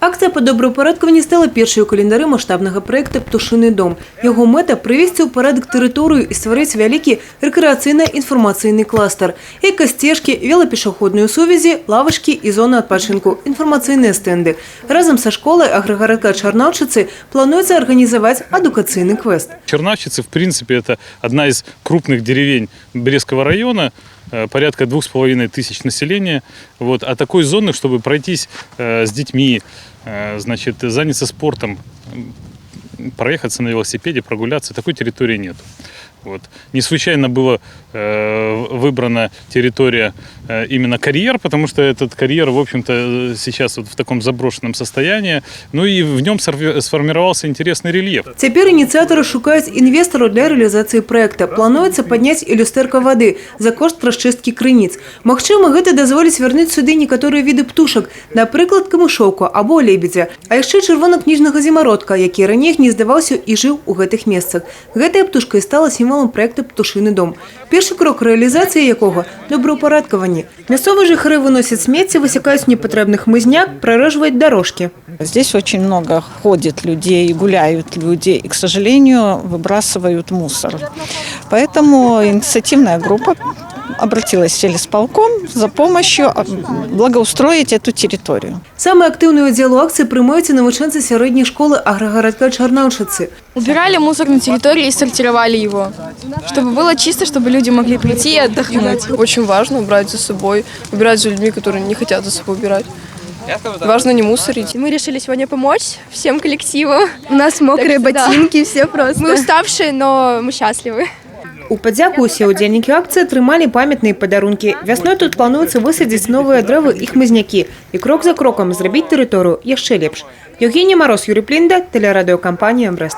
Акція по доброупорядкуванню стала першою у календарі масштабного проєкту «Птушиний дом». Його мета – привести у порядок територію і створити великий рекреаційно-інформаційний кластер. Екостежки, велопішохідної сувязі, лавочки і зони відпочинку, інформаційні стенди. Разом со школою агрогородка Чернавчиці планується організувати едукаційний квест. Чернавчицы, в принципе, это одна из крупных деревень Брестского района, порядка 2500 населения. Вот. А такой зоны, чтобы пройтись с детьми, значит, заняться спортом, проехаться на велосипеде, прогуляться, такой территории нет. Вот. Не случайно была выбрана территория именно карьер, потому что этот карьер, в общем-то, сейчас вот в таком заброшенном состоянии. Ну и в нем сформировался интересный рельеф. Теперь инициаторы шукают инвестора для реализации проекта. Плануется поднять и люстерка воды за кошт расчистки крыніц. Магчыма, гэта дазволіць вярнуць сюды некаторыя віды птушак, напрыклад, камышоўку або лебедзя, а яшчэ чырвонакніжнага зімародка, які раней гнездаваўся і жыў у гэтых месцах. Гэтая птушка і стала сімволом проекта «Птушиный дом». Першы крок реалізації якого – доброупорядкування. Мясцовыя жыхары выносят смецце, высекают непотребных хмызняк, прорэжваюць дорожки. Здесь очень много ходит людей, гуляют люди и, к сожалению, выбрасывают мусор. Поэтому инициативная группа обратилась в сельисполком за помощью благоустроить эту территорию. Самый активный удел у акции прымаюцца навучэнцы сярэдняй школы агрогородка Чернавчицы. Убирали мусор на территории и сортировали его, чтобы было чисто, чтобы люди могли прийти и отдохнуть. Очень важно убрать за собой, убирать за людьми, которые не хотят за собой убирать. Важно не мусорить. Мы решили сегодня помочь всем коллективу. У нас мокрые ботинки, все просто. Мы уставшие, но мы счастливы. У падзяку усе удзельнікі акцыі атрымалі памятныя падарункі. Вясной тут плануецца высадзіць новыя дрэвы і хмызнякі і крок за крокам зрабіць тэрыторыю яшчэ лепш. Евгения Мороз, Юрий Плинда, телерадиокомпания «Брест».